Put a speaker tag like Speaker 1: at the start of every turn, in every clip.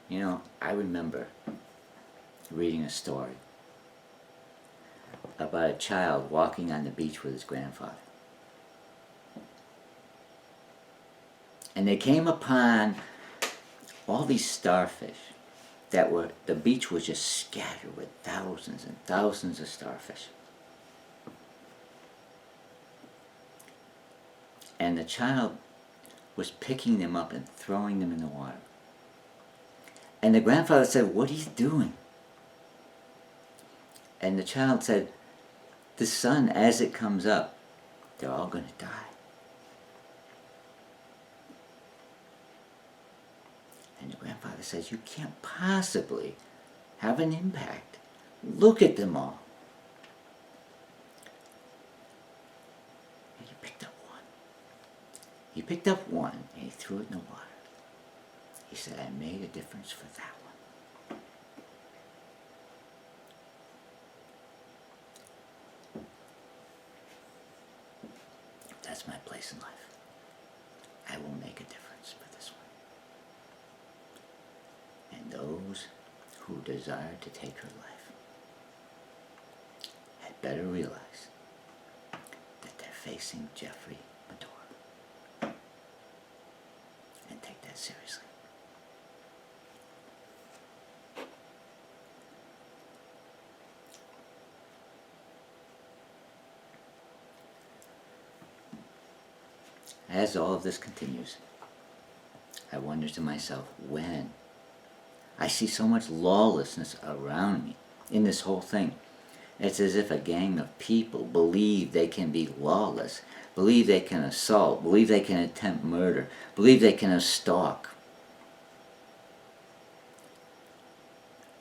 Speaker 1: You know, I remember reading a story about a child walking on the beach with his grandfather. And they came upon all these starfish the beach was just scattered with thousands and thousands of starfish. And the child was picking them up and throwing them in the water. And the grandfather said, "What are you doing?" And the child said, "The sun, as it comes up, they're all going to die." And the grandfather says, "You can't possibly have an impact. Look at them all." And he picked up one. He picked up one and he threw it in the water. He said, "I made a difference for that one." That's my place in life. I will make a difference for this one. And those who desire to take her life had better realize that they're facing Jeffrey Medora. And take that seriously. As all of this continues, I wonder to myself, when I see so much lawlessness around me in this whole thing, it's as if a gang of people believe they can be lawless, believe they can assault, believe they can attempt murder, believe they can stalk,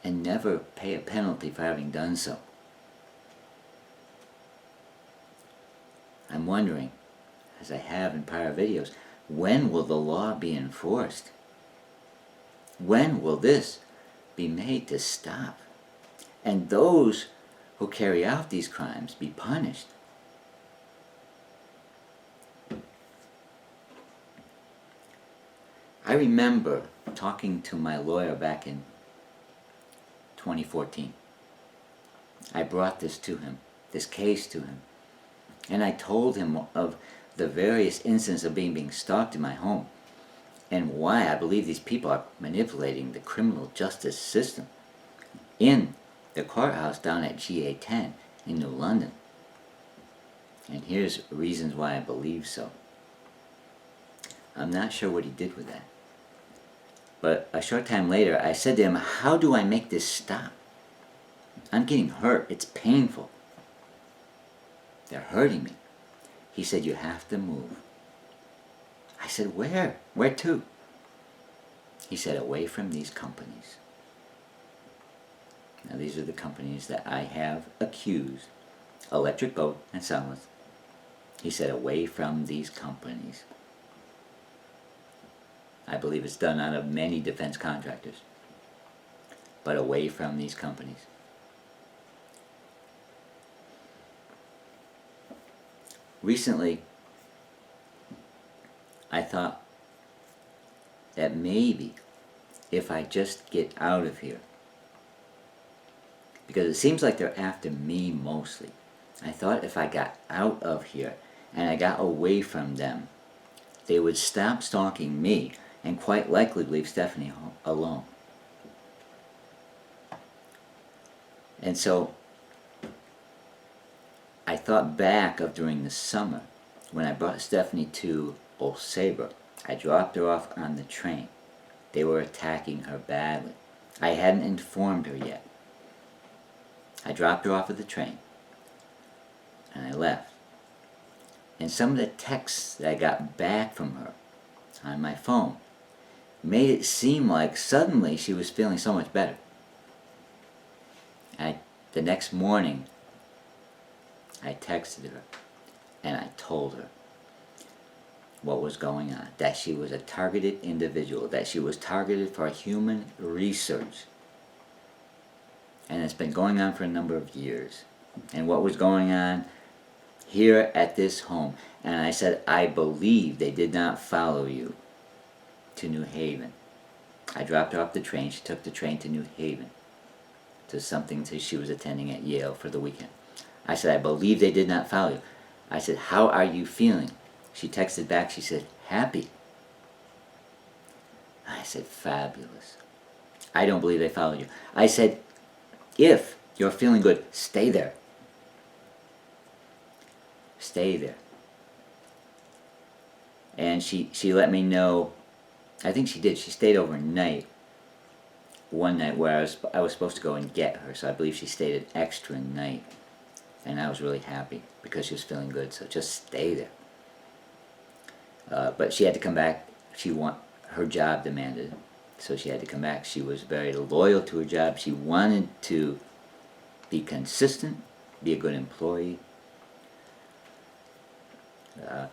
Speaker 1: and never pay a penalty for having done so. I'm wondering, as I have in prior videos, when will the law be enforced? When will this be made to stop? And those who carry out these crimes be punished? I remember talking to my lawyer back in 2014. I brought this to him, this case to him, and I told him of the various instances of being stalked in my home, and why I believe these people are manipulating the criminal justice system in the courthouse down at GA10 in New London. And here's reasons why I believe so. I'm not sure what he did with that. But a short time later, I said to him, "How do I make this stop? I'm getting hurt. It's painful. They're hurting me." He said, "You have to move." I said, "Where? Where to?" He said, "Away from these companies." Now these are the companies that I have accused, Electric Boat and Sunless. He said, "Away from these companies." I believe it's done out of many defense contractors, but away from these companies. Recently, I thought that maybe if I just get out of here, because it seems like they're after me mostly. I thought if I got out of here and I got away from them, they would stop stalking me and quite likely leave Stephanie alone. And so I thought back of during the summer when I brought Stephanie to Old Sabre. I dropped her off on the train. They were attacking her badly. I hadn't informed her yet. I dropped her off at the train and I left. And some of the texts that I got back from her on my phone made it seem like suddenly she was feeling so much better. The next morning, I texted her and I told her what was going on, that she was a targeted individual, that she was targeted for human research. And it's been going on for a number of years. And what was going on here at this home. And I said, I believe they did not follow you to New Haven. I dropped her off the train. She took the train to New Haven, to something that she was attending at Yale for the weekend. I said, I believe they did not follow you. I said, how are you feeling? She texted back, she said, happy. I said, fabulous. I don't believe they followed you. I said, if you're feeling good, stay there. Stay there. And she let me know, I think she did, she stayed overnight. One night where I was supposed to go and get her, so I believe she stayed an extra night. And I was really happy because she was feeling good, so just stay there. But she had to come back. Her job demanded it, so she had to come back. She was very loyal to her job. She wanted to be consistent, be a good employee.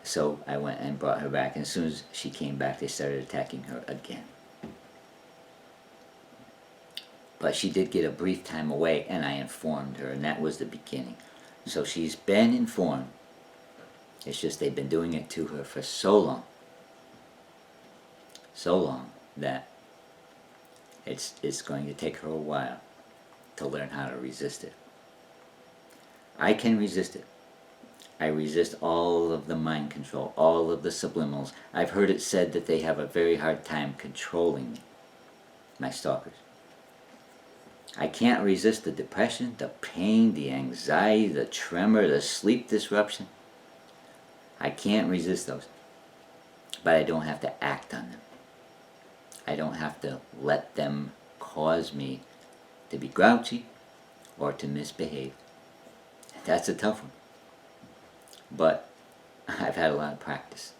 Speaker 1: So I went and brought her back, and as soon as she came back, they started attacking her again. But she did get a brief time away, and I informed her, and that was the beginning. So she's been informed. It's just they've been doing it to her for so long that it's going to take her a while to learn how to resist it. I can resist it. I resist all of the mind control, all of the subliminals. I've heard it said that they have a very hard time controlling me, my stalkers. I can't resist the depression, the pain, the anxiety, the tremor, the sleep disruption. I can't resist those. But I don't have to act on them. I don't have to let them cause me to be grouchy or to misbehave. That's a tough one. But I've had a lot of practice.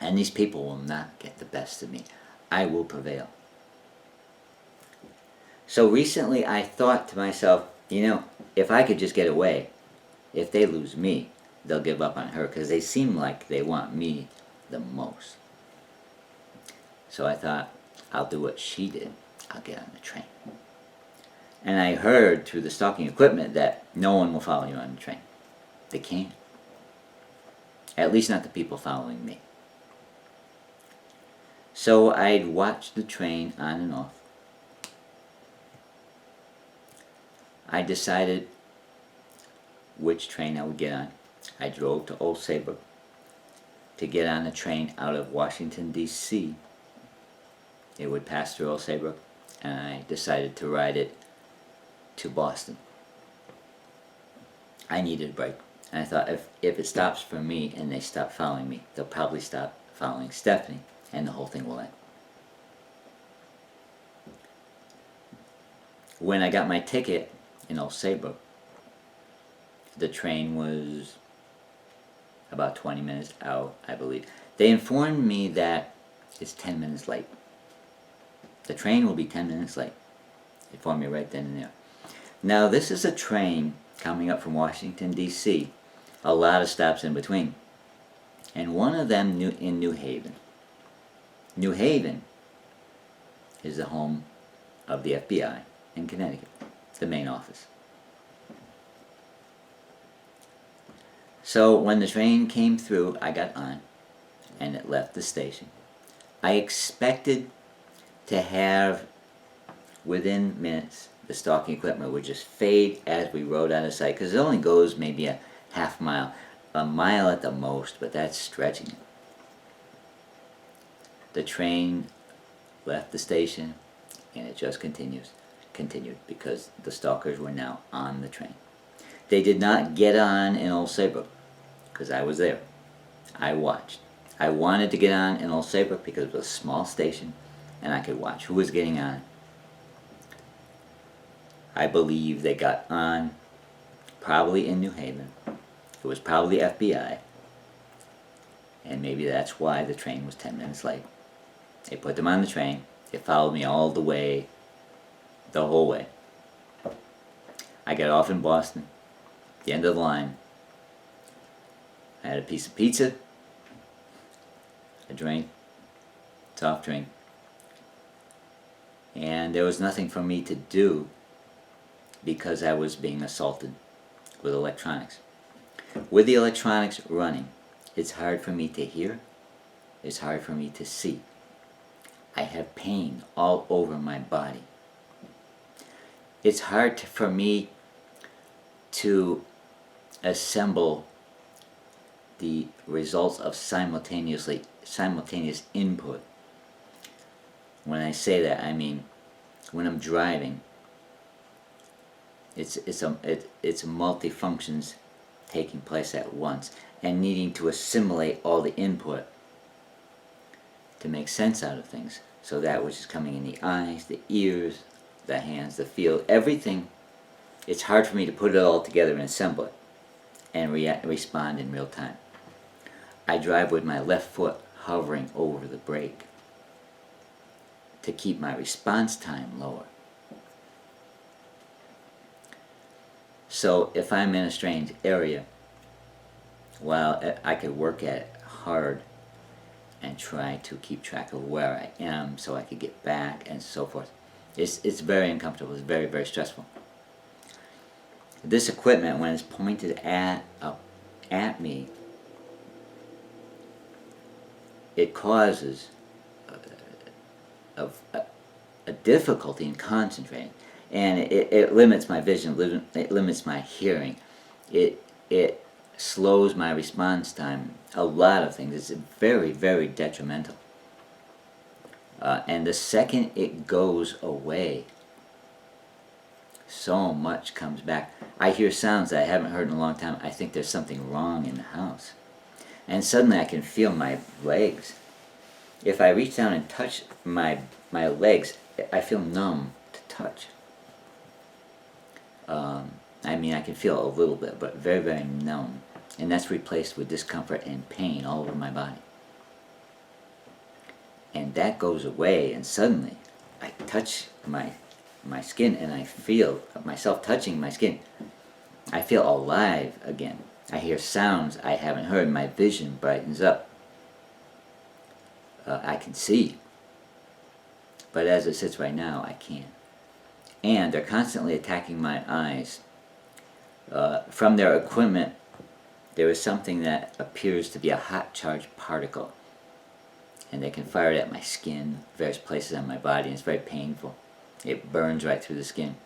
Speaker 1: And these people will not get the best of me. I will prevail. So recently I thought to myself, if I could just get away, if they lose me, they'll give up on her, because they seem like they want me the most. So I thought, I'll do what she did. I'll get on the train. And I heard through the stalking equipment that no one will follow you on the train. They can't. At least not the people following me. So I'd watch the train on and off. I decided which train I would get on. I drove to Old Saybrook to get on a train out of Washington, D.C. It would pass through Old Saybrook, and I decided to ride it to Boston. I needed a break. And I thought, if it stops for me and they stop following me, they'll probably stop following Stephanie, and the whole thing will end. When I got my ticket in Old Saybrook, the train was about 20 minutes out, I believe. They informed me that it's 10 minutes late. The train will be 10 minutes late. They informed me right then and there. Now, this is a train coming up from Washington, D.C., a lot of stops in between. And one of them in New Haven. New Haven is the home of the FBI in Connecticut, the main office. So when the train came through, I got on, and it left the station. I expected to have, within minutes, the stalking equipment would just fade as we rode out of sight, because it only goes maybe a half mile, a mile at the most, but that's stretching it. The train left the station, and it just continued, because the stalkers were now on the train. They did not get on in Old Saybrook, because I was there. I watched. I wanted to get on in Old Saybrook because it was a small station, and I could watch who was getting on. I believe they got on probably in New Haven. It was probably FBI, and maybe that's why the train was 10 minutes late. They put them on the train. They followed me all the way, the whole way. I got off in Boston, the end of the line. I had a piece of pizza, a drink, soft drink, and there was nothing for me to do because I was being assaulted with electronics. With the electronics running, it's hard for me to hear, it's hard for me to see. I have pain all over my body. It's hard for me to assemble the results of simultaneous input. When I say that, I mean when I'm driving, it's multifunctions taking place at once and needing to assimilate all the input to make sense out of things. So that which is coming in the eyes, the ears, the hands, the feel, everything. It's hard for me to put it all together and assemble it and respond in real time. I drive with my left foot hovering over the brake to keep my response time lower. So if I'm in a strange area, well, I could work at it hard and try to keep track of where I am so I could get back and so forth. It's very uncomfortable. It's very, very stressful. This equipment, when it's pointed at me, it causes a difficulty in concentrating, and it limits my vision, it limits my hearing, it slows my response time, a lot of things. It's very, very detrimental. And the second it goes away, so much comes back. I hear sounds that I haven't heard in a long time. I think there's something wrong in the house. And suddenly I can feel my legs. If I reach down and touch my legs, I feel numb to touch. I mean, I can feel a little bit, but very, very numb. And that's replaced with discomfort and pain all over my body. And that goes away, and suddenly I touch my skin, and I feel myself touching my skin. I feel alive again. I hear sounds I haven't heard. My vision brightens up. I can see. But as it sits right now, I can't. And they're constantly attacking my eyes. From their equipment, there is something that appears to be a hot charged particle. And they can fire it at my skin, various places on my body, and it's very painful. It burns right through the skin.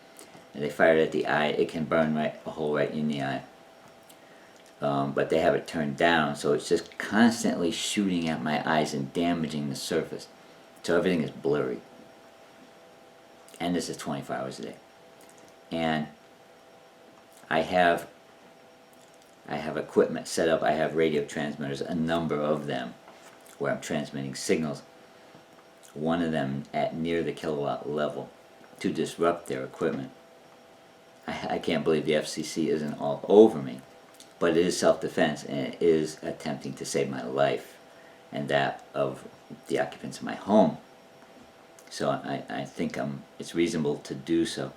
Speaker 1: And they fire it at the eye. It can burn a hole right in the eye. But they have it turned down, so it's just constantly shooting at my eyes and damaging the surface. So everything is blurry. And this is 24 hours a day. And I have equipment set up. I have radio transmitters, a number of them, where I'm transmitting signals. One of them at near the kilowatt level to disrupt their equipment. I can't believe the FCC isn't all over me. But it is self-defense, and it is attempting to save my life and that of the occupants of my home. So I think it's reasonable to do so.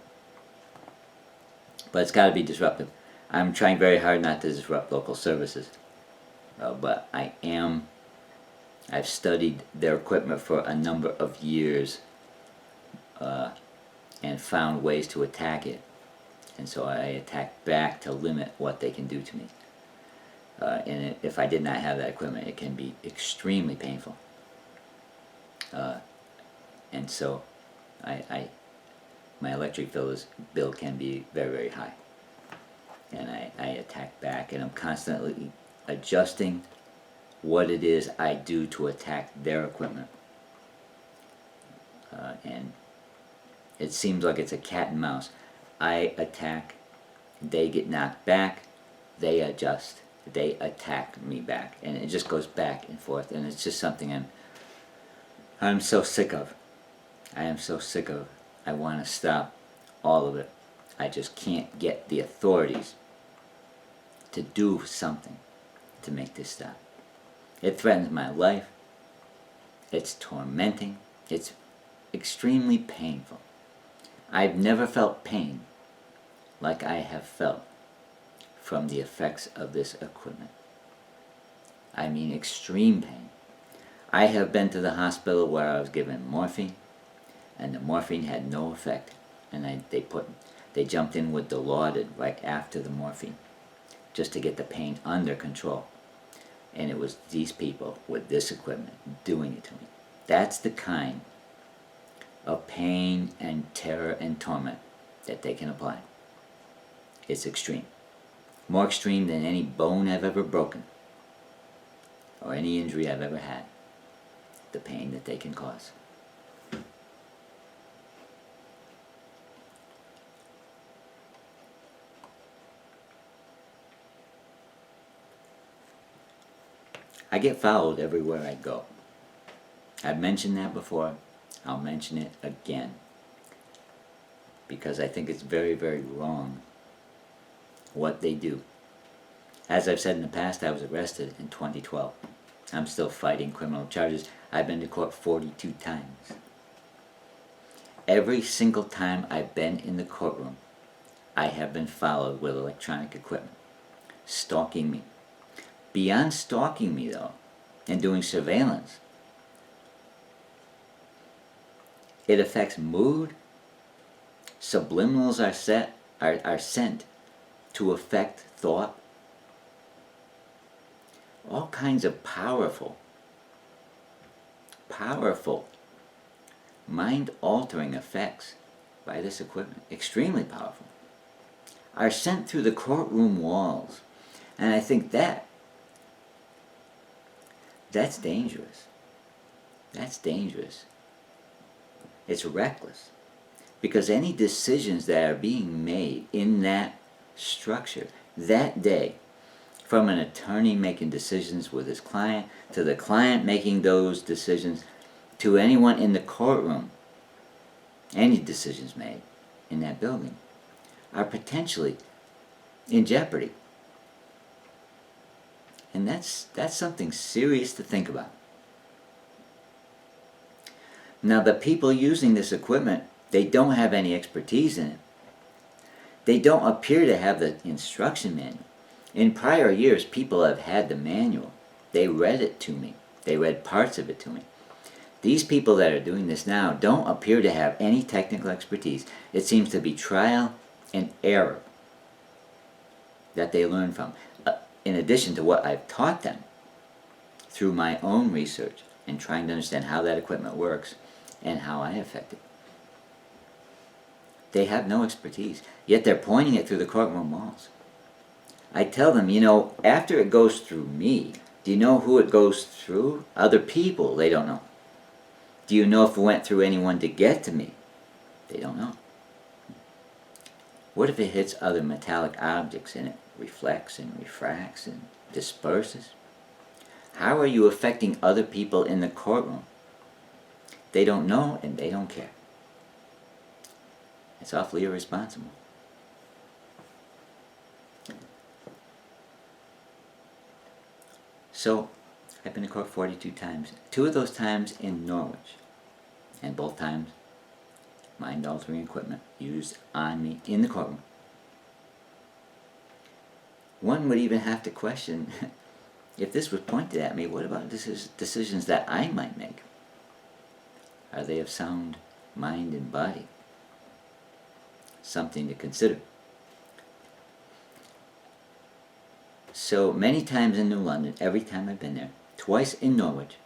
Speaker 1: But it's got to be disruptive. I'm trying very hard not to disrupt local services. But I've studied their equipment for a number of years and found ways to attack it. And so I attack back to limit what they can do to me. And if I did not have that equipment, it can be extremely painful. And so my electric bill can be very, very high. And I attack back, and I'm constantly adjusting what it is I do to attack their equipment. And it seems like it's a cat and mouse. I attack, they get knocked back, they adjust, they attack me back, and it just goes back and forth, and it's just something I'm so sick of. I am so sick of. I want to stop all of it. I just can't get the authorities to do something to make this stop. It threatens my life. It's tormenting. It's extremely painful. I've never felt pain like I have felt from the effects of this equipment. I mean extreme pain. I have been to the hospital where I was given morphine, and the morphine had no effect, and they jumped in with Dilaudid right after the morphine just to get the pain under control. And it was these people with this equipment doing it to me. That's the kind of pain and terror and torment that they can apply. It's extreme. More extreme than any bone I've ever broken or any injury I've ever had. The pain that they can cause. I get followed everywhere I go. I've mentioned that before. I'll mention it again. Because I think it's very, very wrong what they do. As I've said in the past, I was arrested in 2012. I'm still fighting criminal charges. I've been to court 42 times. Every single time I've been in the courtroom, I have been followed with electronic equipment, stalking me. Beyond stalking me, though, and doing surveillance, it affects mood. Subliminals are sent to affect thought. All kinds of powerful, mind-altering effects by this equipment, extremely powerful, are sent through the courtroom walls. And I think that's dangerous. That's dangerous. It's reckless. Because any decisions that are being made in that structure that day, from an attorney making decisions with his client, to the client making those decisions, to anyone in the courtroom, any decisions made in that building, are potentially in jeopardy. And that's something serious to think about. Now, the people using this equipment, they don't have any expertise in it. They don't appear to have the instruction manual. In prior years, people have had the manual. They read it to me. They read parts of it to me. These people that are doing this now don't appear to have any technical expertise. It seems to be trial and error that they learn from, in addition to what I've taught them through my own research and trying to understand how that equipment works and how I affect it. They have no expertise, yet they're pointing it through the courtroom walls. I tell them, after it goes through me, do you know who it goes through? Other people, they don't know. Do you know if it went through anyone to get to me? They don't know. What if it hits other metallic objects and it reflects and refracts and disperses? How are you affecting other people in the courtroom? They don't know and they don't care. It's awfully irresponsible. So, I've been to court 42 times. 2 of those times in Norwich. And both times, mind-altering equipment used on me in the courtroom. One would even have to question, if this was pointed at me, what about decisions that I might make? Are they of sound mind and body? Something to consider. So many times in New London, every time I've been there, twice in Norwich,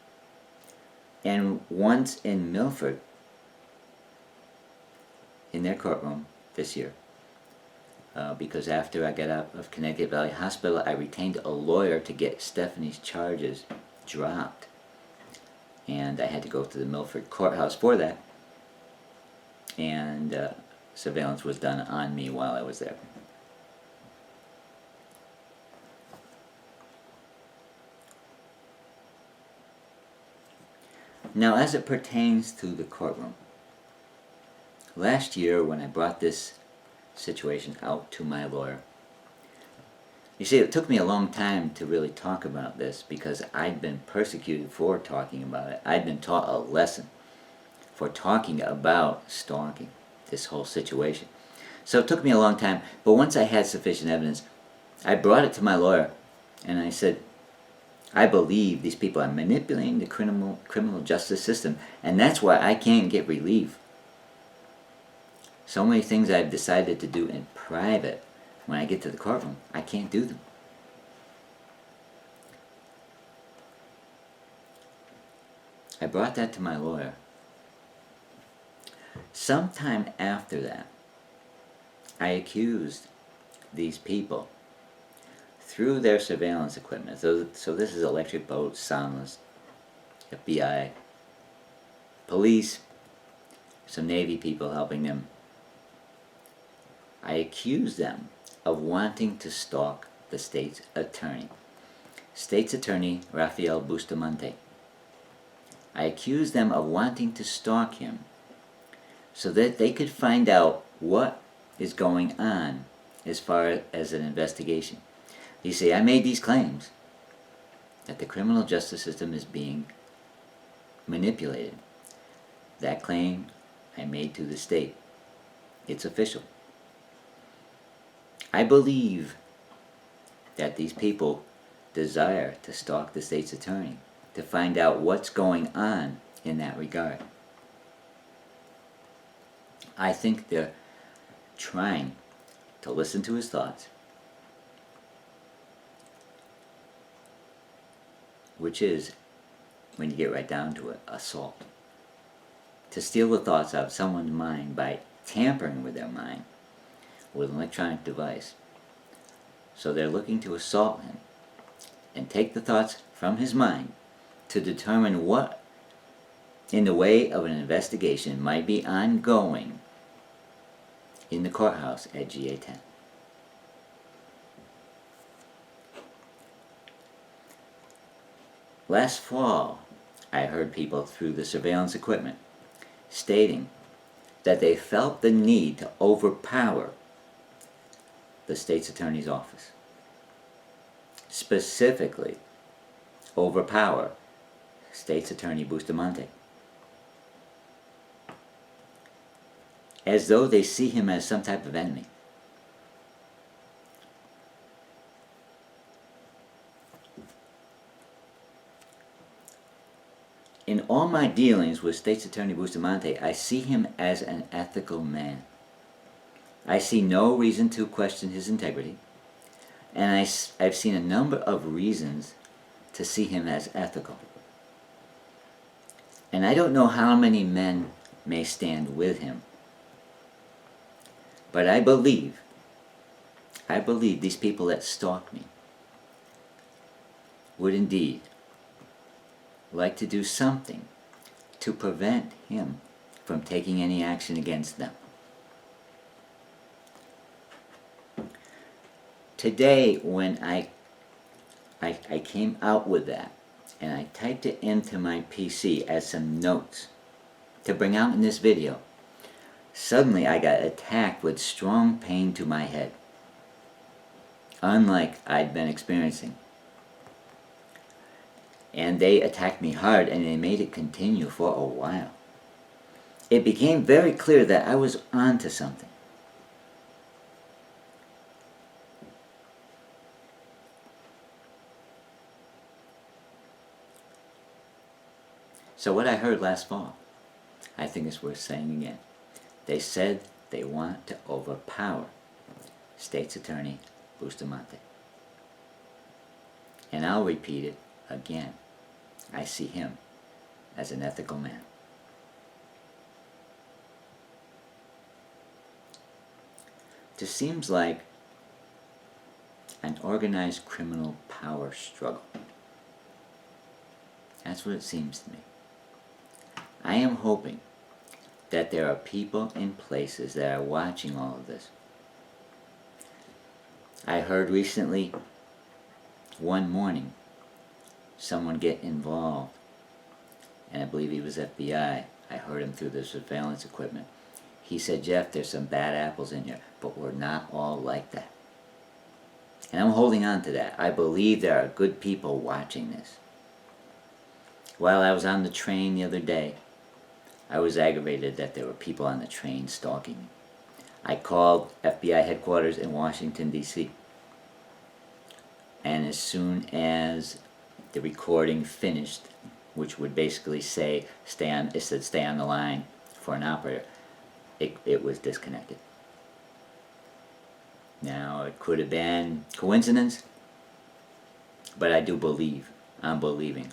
Speaker 1: and once in Milford, in their courtroom this year. Because after I got out of Connecticut Valley Hospital, I retained a lawyer to get Stephanie's charges dropped. And I had to go to the Milford courthouse for that. And surveillance was done on me while I was there. Now, as it pertains to the courtroom, last year when I brought this situation out to my lawyer, you see, it took me a long time to really talk about this because I'd been persecuted for talking about it. I'd been taught a lesson for talking about stalking, this whole situation. So it took me a long time, but once I had sufficient evidence, I brought it to my lawyer and I said, I believe these people are manipulating the criminal justice system, and that's why I can't get relief. So many things I've decided to do in private, when I get to the courtroom, I can't do them. I brought that to my lawyer. Sometime after that, I accused these people through their surveillance equipment. So this is electric boats, soundless, FBI, police, some Navy people helping them. I accused them of wanting to stalk the state's attorney. State's Attorney Rafael Bustamante. I accused them of wanting to stalk him so that they could find out what is going on as far as an investigation. You see, I made these claims that the criminal justice system is being manipulated. That claim I made to the state. It's official. I believe that these people desire to stalk the state's attorney to find out what's going on in that regard. I think they're trying to listen to his thoughts, which is, when you get right down to it, assault. To steal the thoughts out of someone's mind by tampering with their mind with an electronic device. So they're looking to assault him and take the thoughts from his mind to determine what in the way of an investigation might be ongoing in the courthouse at GA10. Last fall, I heard people through the surveillance equipment stating that they felt the need to overpower the state's attorney's office. Specifically, overpower State's Attorney Bustamante. As though they see him as some type of enemy. In all my dealings with State's Attorney Bustamante, I see him as an ethical man. I see no reason to question his integrity, and I've seen a number of reasons to see him as ethical. And I don't know how many men may stand with him, but I believe these people that stalk me would indeed like to do something to prevent him from taking any action against them. Today, when I came out with that, and I typed it into my PC as some notes to bring out in this video, suddenly I got attacked with strong pain to my head, unlike I'd been experiencing. And they attacked me hard, and they made it continue for a while. It became very clear that I was onto something. So what I heard last fall, I think it's worth saying again. They said they want to overpower State's Attorney Bustamante. And I'll repeat it again. I see him as an ethical man. This seems like an organized criminal power struggle. That's what it seems to me. I am hoping that there are people in places that are watching all of this. I heard recently, one morning, someone get involved, and I believe he was FBI. I heard him through the surveillance equipment. He said, "Jeff, there's some bad apples in here, but we're not all like that." And I'm holding on to that. I believe there are good people watching this. While I was on the train the other day, I was aggravated that there were people on the train stalking me. I called FBI headquarters in Washington, D.C. And as soon as the recording finished, which would basically say, it said stay on the line for an operator, it was disconnected. Now, it could have been coincidence, but I'm believing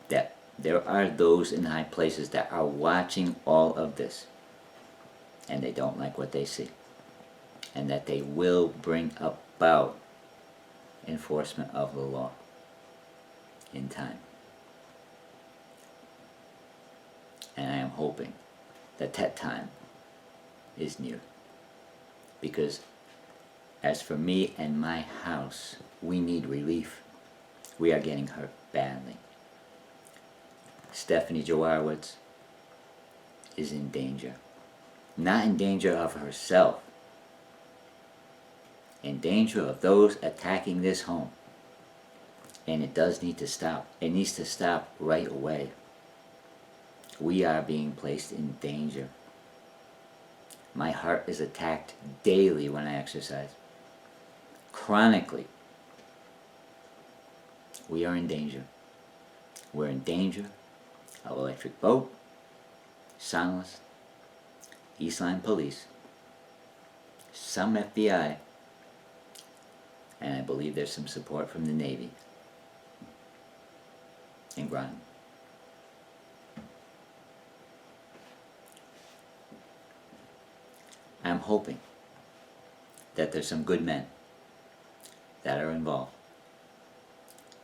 Speaker 1: that there are those in high places that are watching all of this. and they don't like what they see, and that they will bring about enforcement of the law in time. And I am hoping that that time is near. Because as for me and my house, we need relief. We are getting hurt badly. Stephanie Jaworowitz is in danger. Not in danger of herself. In danger of those attacking this home. And it does need to stop. It needs to stop right away. We are being placed in danger. My heart is attacked daily when I exercise. Chronically. We are in danger. We're in danger of electric boat, Soundless, East Lyme Police, some FBI, and I believe there's some support from the Navy in Groningen. I'm hoping that there's some good men that are involved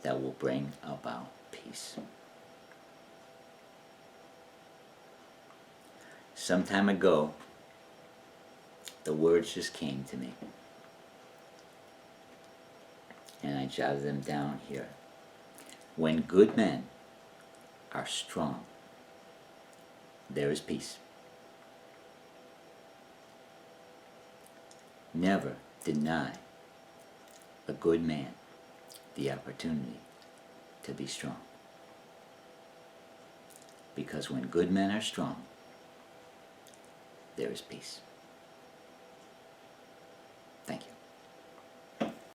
Speaker 1: that will bring about peace. Some time ago, the words just came to me, and I jotted them down here. When good men are strong, there is peace. Never deny a good man the opportunity to be strong. Because when good men are strong, there is peace.